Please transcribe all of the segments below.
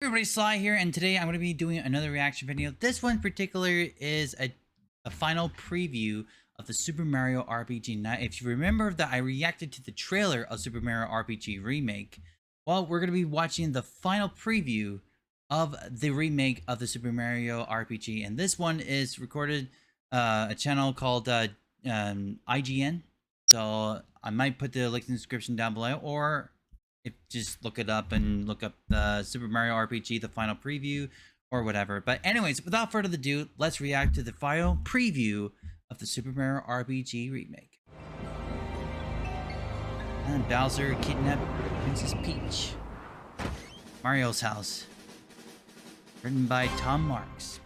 Everybody, Sly here, and today I'm going to be doing another reaction video. This one in particular is a final preview of the Super Mario RPG. Now, if you remember that I reacted to the trailer of Super Mario RPG Remake, well, we're going to be watching the final preview of the remake of the Super Mario RPG, and this one is recorded a channel called IGN. So I might put the link in the description down below, or if just look it up and look up the Super Mario RPG, the final preview, or whatever. But anyways, without further ado, let's react to the final preview of the Super Mario RPG remake. And Bowser kidnapped Princess Peach. Mario's House. Written by Tom Marks.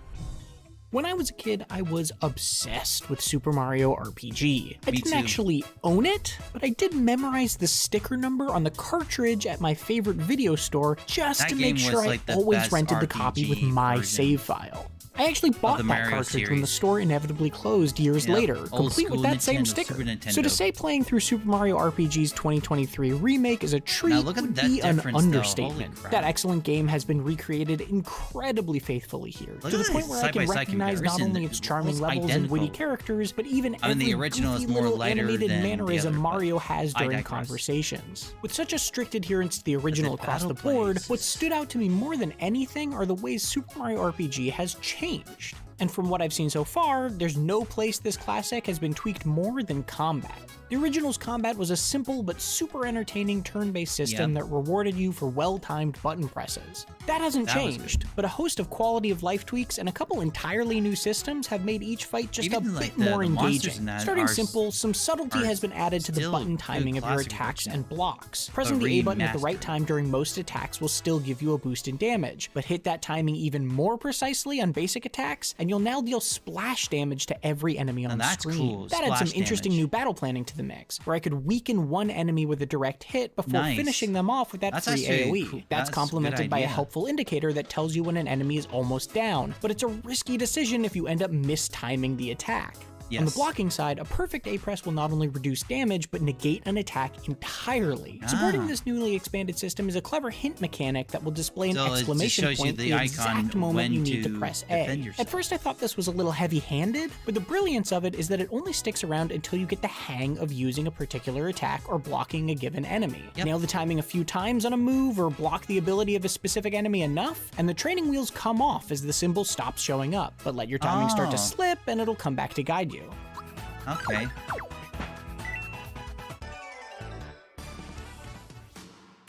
When I was a kid, I was obsessed with Super Mario RPG. I didn't too. actually own it, but I did memorize the sticker number on the cartridge at my favorite video store just to make sure I always rented the copy with my save file. I actually bought that cartridge when the store inevitably closed years later, complete with that same sticker. So to say playing through Super Mario RPG's 2023 remake is a treat would be an understatement. That excellent game has been recreated incredibly faithfully here, to the point where I can recognize not only its charming levels and witty characters, but even every goofy little animated mannerism Mario has during conversations. With such a strict adherence to the original across the board, what stood out to me more than anything are the ways Super Mario RPG has changed. And from what I've seen so far, there's no place this classic has been tweaked more than combat. The original's combat was a simple but super entertaining turn-based system that rewarded you for well-timed button presses. That hasn't changed, but a host of quality-of-life tweaks and a couple entirely new systems have made each fight just a bit more engaging. Starting simple, some subtlety has been added to the button timing of your attacks and blocks. Pressing the A button at the right time during most attacks will still give you a boost in damage, but hit that timing even more precisely on basic attacks, and you'll now deal splash damage to every enemy on screen. That adds some interesting new battle planning to the mix, where I could weaken one enemy with a direct hit before finishing them off with that free AoE. That's complemented by a helpful indicator that tells you when an enemy is almost down, but it's a risky decision if you end up mistiming the attack. On the blocking side, a perfect A-press will not only reduce damage, but negate an attack entirely. Supporting this newly expanded system is a clever hint mechanic that will display an exclamation point the exact moment you need to press A. At first I thought this was a little heavy-handed, but the brilliance of it is that it only sticks around until you get the hang of using a particular attack or blocking a given enemy. Nail the timing a few times on a move or block the ability of a specific enemy enough, and the training wheels come off as the symbol stops showing up, but let your timing start to slip and it'll come back to guide you. Okay.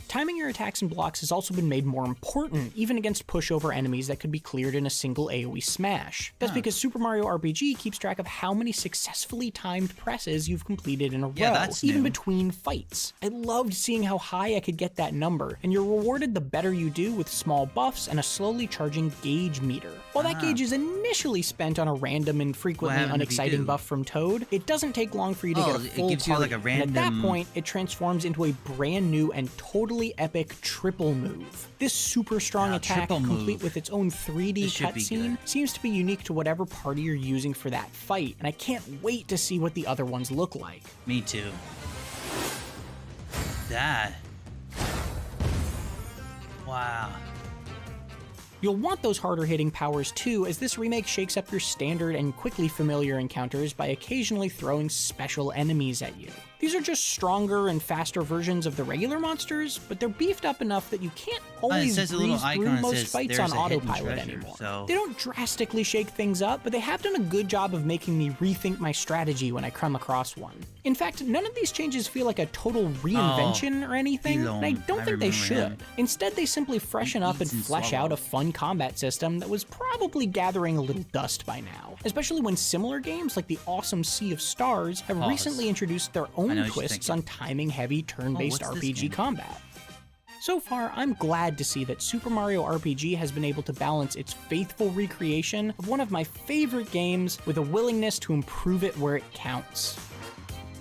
Timing your attacks and blocks has also been made more important, even against pushover enemies that could be cleared in a single AoE smash. That's because Super Mario RPG keeps track of how many successfully timed presses you've completed in a row, even between fights. I loved seeing how high I could get that number, and you're rewarded the better you do with small buffs and a slowly charging gauge meter. While that gauge is initially spent on a random and frequently unexciting buff from Toad, it doesn't take long for you to get a full party, and at that point, it transforms into a brand new and totally epic triple move. This super strong attack, complete with its own 3D cutscene, seems to be unique to whatever party you're using for that fight, and I can't wait to see what the other ones look like. Me too. That. Wow. You'll want those harder hitting powers too, as this remake shakes up your standard and quickly familiar encounters by occasionally throwing special enemies at you. These are just stronger and faster versions of the regular monsters, but they're beefed up enough that you can't always breeze through most fights on autopilot anymore. They don't drastically shake things up, but they have done a good job of making me rethink my strategy when I come across one. In fact, none of these changes feel like a total reinvention or anything, and I don't think they should. Instead, they simply freshen up and flesh out a fun combat system that was probably gathering a little dust by now, especially when similar games like the awesome Sea of Stars have recently introduced their own twists on timing-heavy turn-based RPG combat. So far, I'm glad to see that Super Mario RPG has been able to balance its faithful recreation of one of my favorite games with a willingness to improve it where it counts.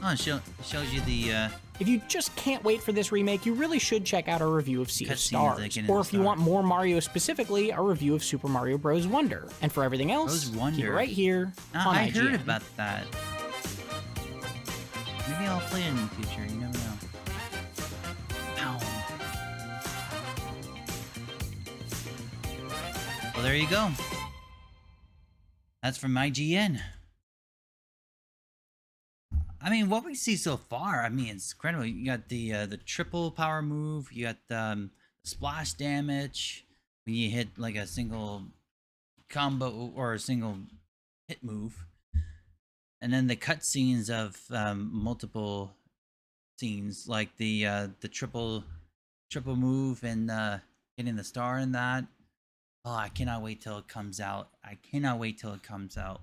Oh, it shows you the, If you just can't wait for this remake, you really should check out our review of Sea of Stars. Or if you want more Mario specifically, our review of Super Mario Bros. Wonder. And for everything else, keep it right here on IGN. I heard about that. Maybe I'll play it in the future, you never know. Ow. Well, there you go. That's from IGN. I mean, what we see so far, I mean, it's incredible. You got the triple power move. You got splash damage when you hit like a single combo or a single hit move, and then the cutscenes of multiple scenes, like the triple move and getting the star in that. Oh, I cannot wait till it comes out. I cannot wait till it comes out.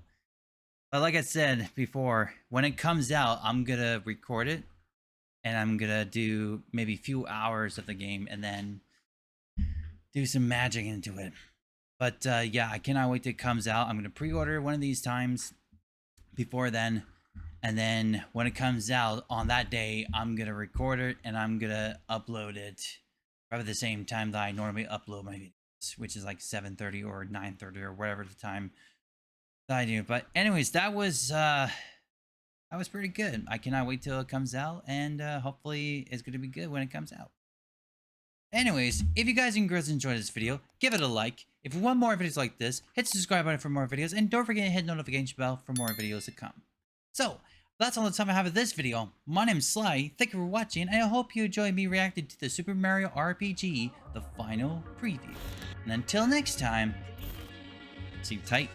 But like I said before, when it comes out, I'm gonna record it, and I'm gonna do maybe a few hours of the game, and then do some magic into it. But yeah, I cannot wait till it comes out. I'm gonna pre-order one of these times before then, and then when it comes out on that day, I'm gonna record it and I'm gonna upload it probably the same time that I normally upload my videos, which is like 7:30 or 9:30 or whatever the time I do. But anyways, that was pretty good. I cannot wait till it comes out, and hopefully it's gonna be good when it comes out. Anyways, if you guys and girls enjoyed this video, give it a like. If you want more videos like this, hit the subscribe button for more videos, and don't forget to hit the notification bell for more videos to come. So, that's all the time I have for this video. My name's Sly, thank you for watching, and I hope you enjoyed me reacting to the Super Mario RPG, the final preview. And until next time, see you tight.